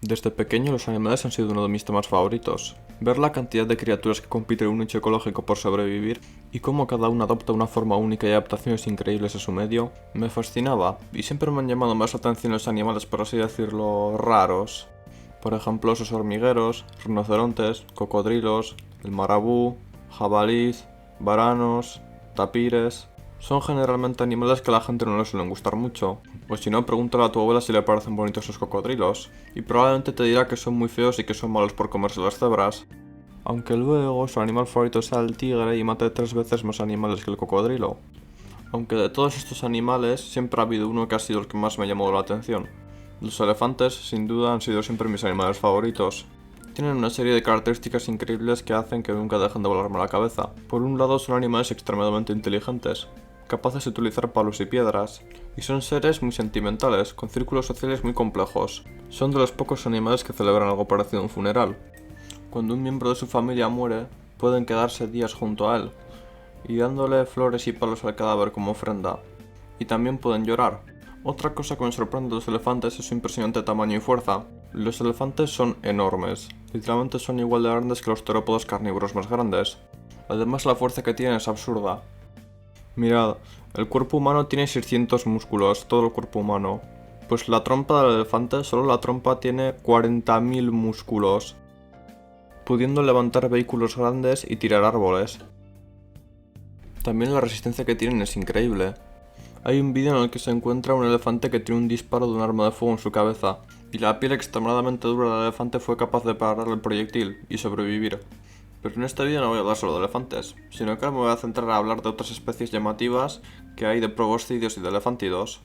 Desde pequeño los animales han sido uno de mis temas favoritos. Ver la cantidad de criaturas que compiten en un nicho ecológico por sobrevivir y cómo cada una adopta una forma única y adaptaciones increíbles a su medio, me fascinaba y siempre me han llamado más la atención los animales, por así decirlo, raros. Por ejemplo, osos hormigueros, rinocerontes, cocodrilos, el marabú, jabalíes, varanos, tapires. Son generalmente animales que a la gente no le suelen gustar mucho, o si no, pregúntale a tu abuela si le parecen bonitos los cocodrilos, y probablemente te dirá que son muy feos y que son malos por comerse las cebras. Aunque luego su animal favorito sea el tigre y mate 3 veces más animales que el cocodrilo. Aunque de todos estos animales, siempre ha habido uno que ha sido el que más me ha llamado la atención. Los elefantes, sin duda, han sido siempre mis animales favoritos. Tienen una serie de características increíbles que hacen que nunca dejen de volarme la cabeza. Por un lado, son animales extremadamente inteligentes, capaces de utilizar palos y piedras, y son seres muy sentimentales, con círculos sociales muy complejos. Son de los pocos animales que celebran algo parecido a un funeral. Cuando un miembro de su familia muere, pueden quedarse días junto a él, y dándole flores y palos al cadáver como ofrenda. Y también pueden llorar. Otra cosa que me sorprende de los elefantes es su impresionante tamaño y fuerza. Los elefantes son enormes, literalmente son igual de grandes que los terópodos carnívoros más grandes. Además, la fuerza que tienen es absurda. Mirad, el cuerpo humano tiene 600 músculos, todo el cuerpo humano. Pues la trompa del elefante, solo la trompa tiene 40.000 músculos, pudiendo levantar vehículos grandes y tirar árboles. También la resistencia que tienen es increíble. Hay un vídeo en el que se encuentra un elefante que tiene un disparo de un arma de fuego en su cabeza, y la piel extremadamente dura del elefante fue capaz de parar el proyectil y sobrevivir. Pero en este vídeo no voy a hablar solo de elefantes, sino que ahora me voy a centrar a hablar de otras especies llamativas que hay de proboscidios y de elefantidos.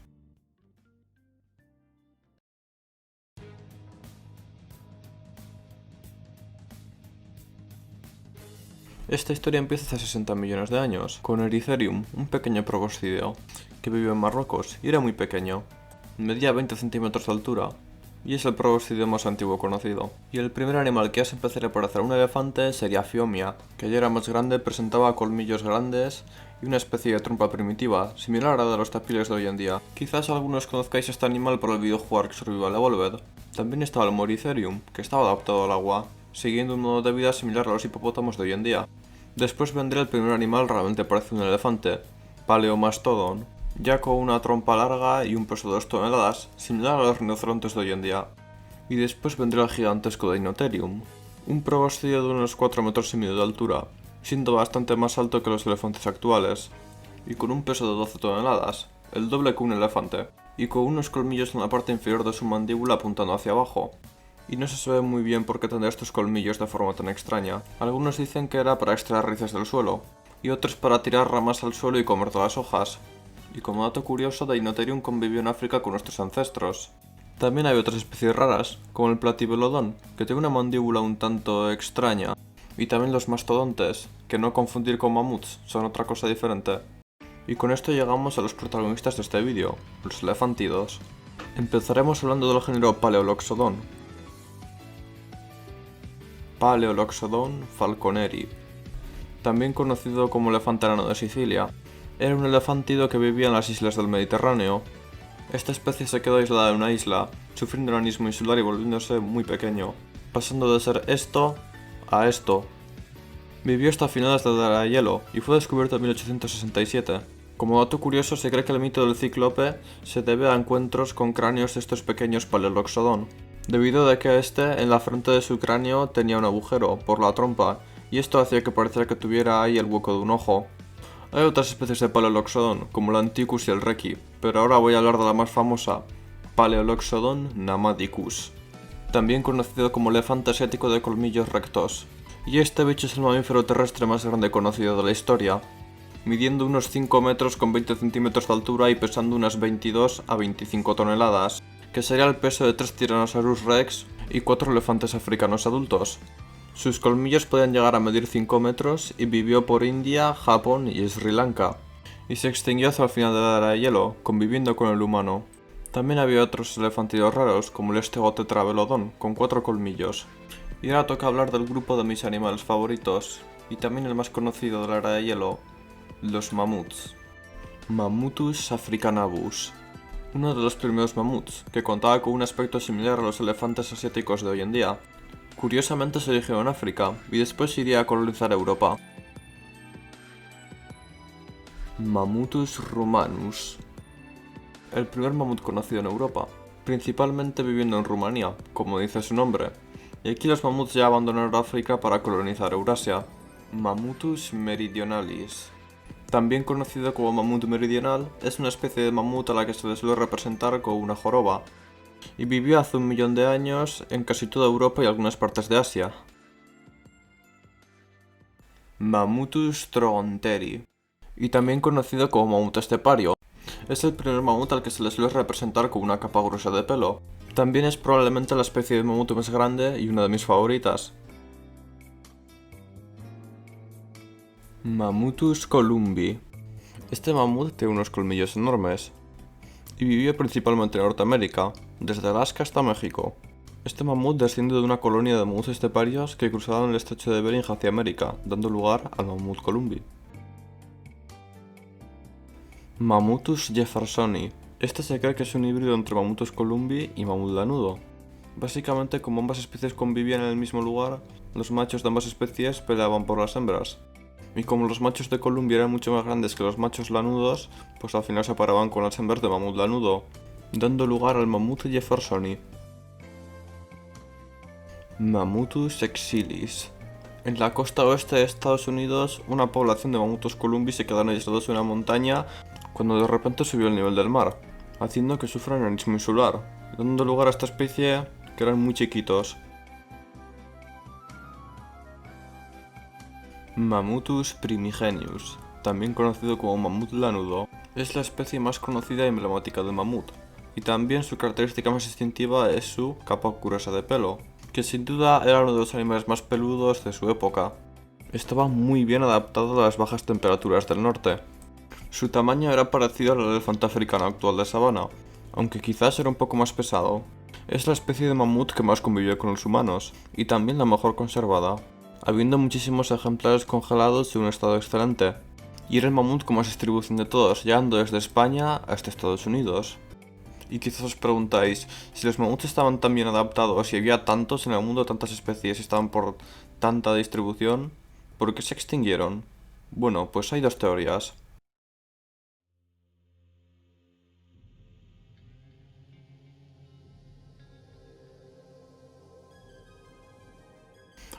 Esta historia empieza hace 60 millones de años, con Eritherium, un pequeño proboscideo, que vivió en Marruecos y era muy pequeño. Medía 20 centímetros de altura, y es el proboscideo más antiguo conocido. Y el primer animal que ya se empezaría a parecer a un elefante sería Phiomia, que ya era más grande, presentaba colmillos grandes y una especie de trompa primitiva, similar a la de los tapires de hoy en día. Quizás algunos conozcáis este animal por el videojuego Ark Survival Evolved. También estaba el Moricerium, que estaba adaptado al agua, siguiendo un modo de vida similar a los hipopótamos de hoy en día. Después vendría el primer animal realmente parecido a un elefante, Paleomastodon, ya con una trompa larga y un peso de 2 toneladas, similar a los rinocerontes de hoy en día. Y después vendría el gigantesco Dinotherium, un proboscideo de unos 4 metros y medio de altura, siendo bastante más alto que los elefantes actuales, y con un peso de 12 toneladas, el doble que un elefante, y con unos colmillos en la parte inferior de su mandíbula apuntando hacia abajo. Y no se sabe muy bien por qué tendría estos colmillos de forma tan extraña. Algunos dicen que era para extraer raíces del suelo, y otros para tirar ramas al suelo y comer todas las hojas. Y como dato curioso, Dinotherium convivió en África con nuestros ancestros. También hay otras especies raras, como el Platybelodon, que tiene una mandíbula un tanto extraña. Y también los mastodontes, que no confundir con mamuts, son otra cosa diferente. Y con esto llegamos a los protagonistas de este vídeo, los elefantidos. Empezaremos hablando del género Paleoloxodon. Paleoloxodon falconeri, también conocido como elefante enano de Sicilia. Era un elefantido que vivía en las islas del Mediterráneo. Esta especie se quedó aislada en una isla, sufriendo enanismo insular y volviéndose muy pequeño, pasando de ser esto a esto. Vivió hasta finales de la era de hielo y fue descubierto en 1867. Como dato curioso, se cree que el mito del cíclope se debe a encuentros con cráneos de estos pequeños Paleoloxodon, debido a que este en la frente de su cráneo tenía un agujero por la trompa, y esto hacía que pareciera que tuviera ahí el hueco de un ojo. Hay otras especies de Paleoloxodon, como el Anticus y el Reki, pero ahora voy a hablar de la más famosa, Paleoloxodon namadicus, también conocido como elefante asiático de colmillos rectos. Y este bicho es el mamífero terrestre más grande conocido de la historia, midiendo unos 5 metros con 20 centímetros de altura y pesando unas 22 a 25 toneladas, que sería el peso de 3 Tyrannosaurus Rex y 4 elefantes africanos adultos. Sus colmillos podían llegar a medir 5 metros y vivió por India, Japón y Sri Lanka, y se extinguió hacia el final de la era de hielo, conviviendo con el humano. También había otros elefantidos raros, como el Stegotetrabelodon, con 4 colmillos. Y ahora toca hablar del grupo de mis animales favoritos, y también el más conocido de la era de hielo, los mamuts. Mammutus africanabus. uno de los primeros mamuts, que contaba con un aspecto similar a los elefantes asiáticos de hoy en día. Curiosamente se originó en África y después iría a colonizar Europa. Mammutus rumanus. El primer mamut conocido en Europa, principalmente viviendo en Rumanía, como dice su nombre. Y aquí los mamuts ya abandonaron África para colonizar Eurasia. Mammutus meridionalis. También conocido como mamut meridional, es una especie de mamut a la que se le suele representar con una joroba, y vivió hace 1 millón de años en casi toda Europa y algunas partes de Asia. Mammutus trogonteri, y también conocido como mamut estepario. Es el primer mamut al que se le suele representar con una capa gruesa de pelo. También es probablemente la especie de mamut más grande y una de mis favoritas. Mammutus columbi. Este mamut tiene unos colmillos enormes y vivió principalmente en Norteamérica, desde Alaska hasta México. Este mamut desciende de una colonia de mamuts esteparios que cruzaron el estrecho de Bering hacia América, dando lugar al mamut columbi. Mammutus jeffersoni. Este se cree que es un híbrido entre Mammutus columbi y mamut lanudo. Básicamente, como ambas especies convivían en el mismo lugar, los machos de ambas especies peleaban por las hembras. Y como los machos de Columbia eran mucho más grandes que los machos lanudos, pues al final se paraban con las hembras de mamut lanudo, dando lugar al mamut jeffersoni. Mammutus exilis. En la costa oeste de Estados Unidos, una población de Mammutus columbi se quedaron aislados en una montaña cuando de repente subió el nivel del mar, haciendo que sufran enanismo insular, dando lugar a esta especie que eran muy chiquitos. Mammutus primigenius, también conocido como mamut lanudo, es la especie más conocida y emblemática del mamut, y también su característica más distintiva es su capa gruesa de pelo, que sin duda era uno de los animales más peludos de su época. Estaba muy bien adaptado a las bajas temperaturas del norte. Su tamaño era parecido al elefante africano actual de sabana, aunque quizás era un poco más pesado. Es la especie de mamut que más convivió con los humanos, y también la mejor conservada, habiendo muchísimos ejemplares congelados en un estado excelente, y era el mamut con más distribución de todos, llegando desde España hasta Estados Unidos. Y quizás os preguntáis, si los mamuts estaban tan bien adaptados y había tantos en el mundo, tantas especies y estaban por tanta distribución, ¿por qué se extinguieron? Bueno, pues hay dos teorías.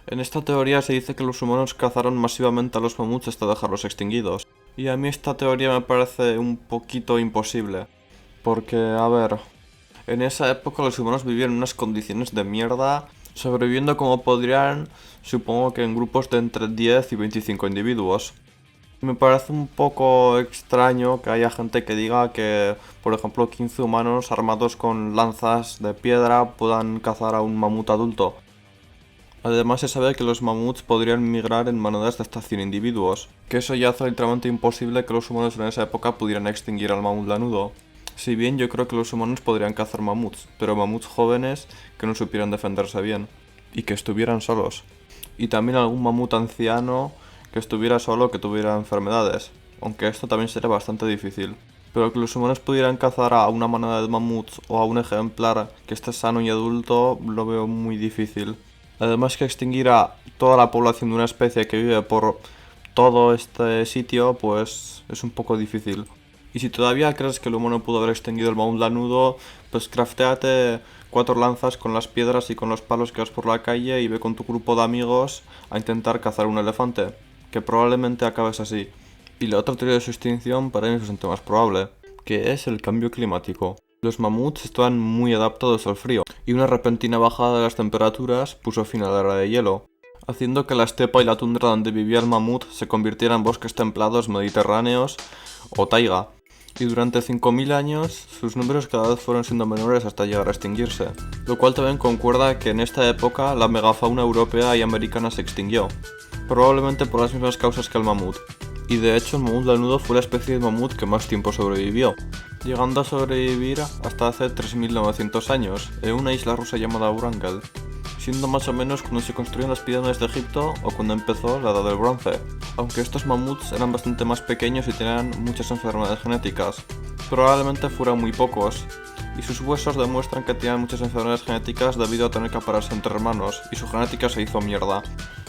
En esta teoría se dice que los humanos cazaron masivamente a los mamuts hasta dejarlos extinguidos. Y a mí esta teoría me parece un poquito imposible. Porque, a ver, en esa época los humanos vivían en unas condiciones de mierda, sobreviviendo como podrían, supongo que en grupos de entre 10 y 25 individuos. Me parece un poco extraño que haya gente que diga que, por ejemplo, 15 humanos armados con lanzas de piedra puedan cazar a un mamut adulto. Además se sabe que los mamuts podrían migrar en manadas de hasta 100 individuos, que eso ya hace literalmente imposible que los humanos en esa época pudieran extinguir al mamut lanudo. Si bien yo creo que los humanos podrían cazar mamuts, pero mamuts jóvenes que no supieran defenderse bien, y que estuvieran solos. Y también algún mamut anciano que estuviera solo que tuviera enfermedades, aunque esto también sería bastante difícil. Pero que los humanos pudieran cazar a una manada de mamuts o a un ejemplar que esté sano y adulto lo veo muy difícil. Además que extinguir a toda la población de una especie que vive por todo este sitio, pues es un poco difícil. Y si todavía crees que el humano pudo haber extinguido el mamut lanudo, pues craftéate 4 lanzas con las piedras y con los palos que vas por la calle y ve con tu grupo de amigos a intentar cazar un elefante, que probablemente acabes así. Y la otra teoría de su extinción para mí es bastante más probable, que es el cambio climático. Los mamuts estaban muy adaptados al frío, y una repentina bajada de las temperaturas puso fin a la era de hielo, haciendo que la estepa y la tundra donde vivía el mamut se convirtieran en bosques templados mediterráneos o taiga, y durante 5000 años sus números cada vez fueron siendo menores hasta llegar a extinguirse, lo cual también concuerda que en esta época la megafauna europea y americana se extinguió, probablemente por las mismas causas que el mamut. Y de hecho el mamut lanudo fue la especie de mamut que más tiempo sobrevivió, llegando a sobrevivir hasta hace 3900 años, en una isla rusa llamada Wrangel, siendo más o menos cuando se construyeron las pirámides de Egipto o cuando empezó la edad del bronce, aunque estos mamuts eran bastante más pequeños y tenían muchas enfermedades genéticas, probablemente fueran muy pocos, y sus huesos demuestran que tenían muchas enfermedades genéticas debido a tener que pararse entre hermanos, y su genética se hizo mierda.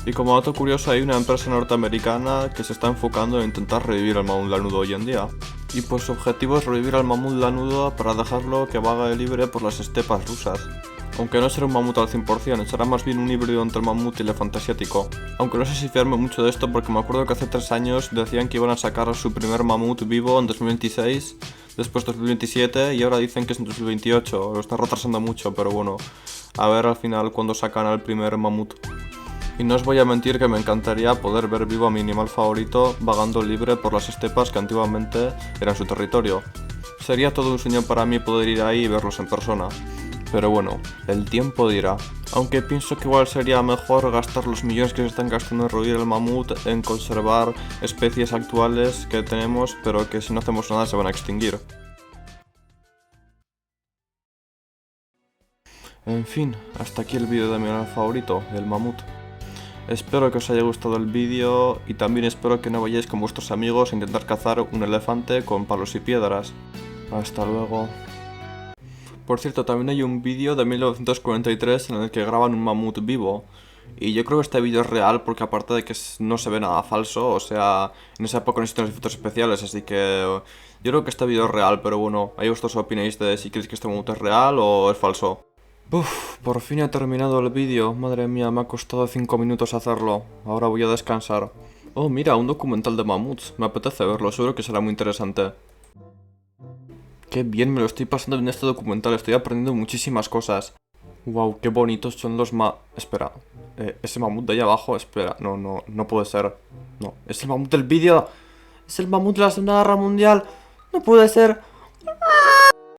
Y como dato curioso, hay una empresa norteamericana que se está enfocando en intentar revivir al mamut lanudo hoy en día. Y pues su objetivo es revivir al mamut lanudo para dejarlo que vague libre por las estepas rusas. Aunque no será un mamut al 100%, será más bien un híbrido entre el mamut y el elefante asiático. Aunque no sé si fiarme mucho de esto porque me acuerdo que hace 3 años decían que iban a sacar a su primer mamut vivo en 2026, después 2027 y ahora dicen que es en 2028, lo están retrasando mucho, pero bueno, a ver al final cuando sacan al primer mamut. Y no os voy a mentir que me encantaría poder ver vivo a mi animal favorito vagando libre por las estepas que antiguamente eran su territorio. Sería todo un sueño para mí poder ir ahí y verlos en persona. Pero bueno, el tiempo dirá. Aunque pienso que igual sería mejor gastar los millones que se están gastando en revivir el mamut en conservar especies actuales que tenemos, pero que si no hacemos nada se van a extinguir. En fin, hasta aquí el vídeo de mi animal favorito, el mamut. Espero que os haya gustado el vídeo y también espero que no vayáis con vuestros amigos a intentar cazar un elefante con palos y piedras. Hasta luego. Por cierto, también hay un vídeo de 1943 en el que graban un mamut vivo. Y yo creo que este vídeo es real porque aparte de que no se ve nada falso, o sea, en esa época no existen los efectos especiales, así que yo creo que este vídeo es real, pero bueno, ahí vosotros opináis de si creéis que este mamut es real o es falso. Uf, por fin he terminado el vídeo. Madre mía, me ha costado 5 minutos hacerlo. Ahora voy a descansar. Oh, mira, un documental de mamuts. Me apetece verlo, seguro que será muy interesante. Qué bien me lo estoy pasando en este documental, estoy aprendiendo muchísimas cosas. Wow, qué bonitos son los Espera, ese mamut de ahí abajo, espera, no puede ser. No, es el mamut del vídeo. Es el mamut de la Segunda Guerra Mundial. No puede ser.